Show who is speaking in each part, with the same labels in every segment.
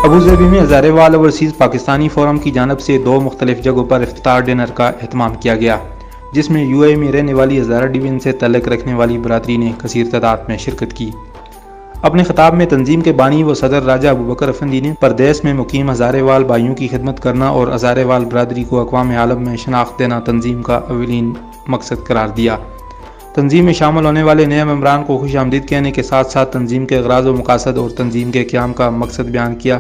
Speaker 1: Abu Dhabi میں ہزارے وال overseas Pakistani forum کی جانب سے 2 مختلف جگہوں پر افطار ڈنر کا اہتمام کیا گیا، جس میں یو اے ای میں رہنے والی ہزارہ ڈویژن سے تعلق رکھنے والی برادری نے کثیر تعداد میں شرکت کی۔ اپنے خطاب میں تنظیم کے بانی و صدر راجہ ابوبکر افندی نے پردیس میں مقیم ہزارے وال بھائیوں کی خدمت کرنا اور ہزارے وال برادری کو اقوام عالم میں شناخت دینا تنظیم کا اولین مقصد قرار دیا۔ تنظیم میں شامل ہونے والے نئے ممبران کو خوش آمدید کہنے کے ساتھ ساتھ تنظیم کے اغراض و مقاصد اور تنظیم کے قیام کا مقصد بیان کیا۔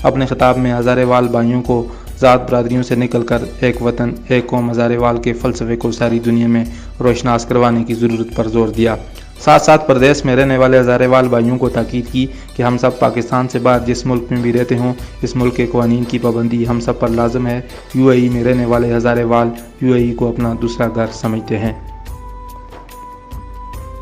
Speaker 1: اپنے خطاب میں ہزارے وال بھائیوں کو ذات برادریوں سے نکل کر ایک وطن ایک قوم ہزارے وال کے فلسفے کو ساری دنیا میں روشناس کروانے کی ضرورت پر زور دیا۔ ساتھ ساتھ پردیس میں رہنے والے ہزارے وال بھائیوں کو تاکید کی کہ ہم سب پاکستان سے باہر جس ملک میں بھی رہتے ہوں، اس ملک کے قوانین کی پابندی ہم سب پر لازم ہے۔ یو اے ای میں رہنے والے ہزارے وال یو اے ای کو اپنا دوسرا گھر سمجھتے ہیں۔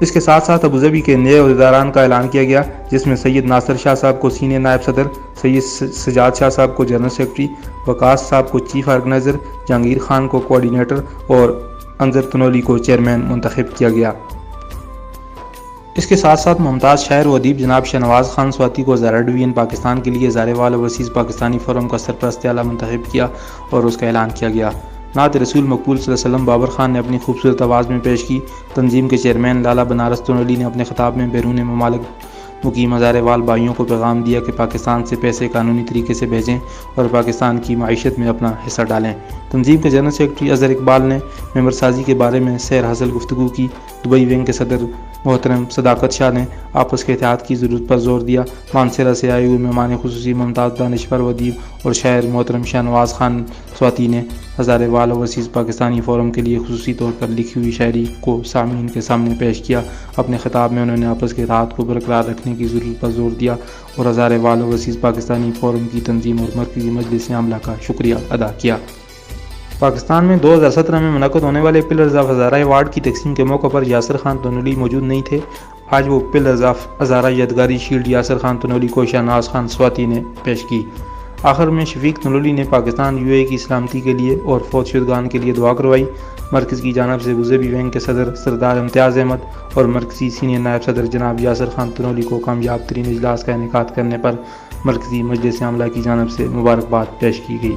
Speaker 1: اس کے ساتھ ساتھ ابوظہبی کے نئے عہدیداران کا اعلان کیا گیا، جس میں سید ناصر شاہ صاحب کو سینئر نائب صدر، سید سجاد شاہ صاحب کو جنرل سیکرٹری، وقاص صاحب کو چیف آرگنائزر، جہانگیر خان کو کوآرڈینیٹر اور انظر تنولی کو چیئرمین منتخب کیا گیا۔ اس کے ساتھ ساتھ ممتاز شاعر و ادیب جناب شہنواز خان سواتی کو ہزارہ ڈویژن پاکستان کے لیے ہزارے وال اوورسیز پاکستانی فورم کا سرپرست اعلیٰ منتخب کیا اور اس کا اعلان کیا گیا۔ نعت رسول مقبول صلی اللہ علیہ وسلم بابر خان نے اپنی خوبصورت آواز میں پیش کی۔ تنظیم کے چیئرمین لالا بنارس تنولی نے اپنے خطاب میں بیرون ممالک مقیم ہزارے وال بھائیوں کو پیغام دیا کہ پاکستان سے پیسے قانونی طریقے سے بھیجیں اور پاکستان کی معیشت میں اپنا حصہ ڈالیں۔ تنظیم کے جنرل سیکرٹری اظہر اقبال نے ممبر سازی کے بارے میں سیر حاصل گفتگو کی۔ دبئی ونگ کے صدر محترم صداقت شاہ نے آپس کے اتحاد کی ضرورت پر زور دیا۔ مانسہرہ سے آئے ہوئے مہمان خصوصی ممتاز دانشور و ادیب اور شاعر محترم شہنواز خان سواتی نے ہزارے وال اوورسیز پاکستانی فورم کے لیے خصوصی طور پر لکھی ہوئی شاعری کو سامعین کے سامنے پیش کیا۔ اپنے خطاب میں انہوں نے آپس کے اتحاد کو برقرار رکھنے کی ضرورت پر زور دیا اور ہزارے وال اوورسیز پاکستانی فورم کی تنظیم اور مرکزی مجلس عاملہ کا شکریہ ادا کیا۔ پاکستان میں 2017 میں منعقد ہونے والے پلرز آف ہزارہ ایوارڈ کی تقسیم کے موقع پر یاسر خان تنولی موجود نہیں تھے۔ آج وہ پلرز آف ہزارہ یادگاری شیلڈ یاسر خان تنولی کو شہنواز خان سواتی نے پیش کی۔ آخر میں شفیق تنولی نے پاکستان یو اے ای کی سلامتی کے لیے اور فوت شدگان کے لیے دعا کروائی۔ مرکز کی جانب سے ابوظہبی ونگ کے صدر سردار امتیاز احمد اور مرکزی سینئر نائب صدر جناب یاسر خان تنولی کو کامیاب ترین اجلاس کا انعقاد کرنے پر مرکزی مجلس عاملہ کی جانب سے مبارکباد پیش کی گئی۔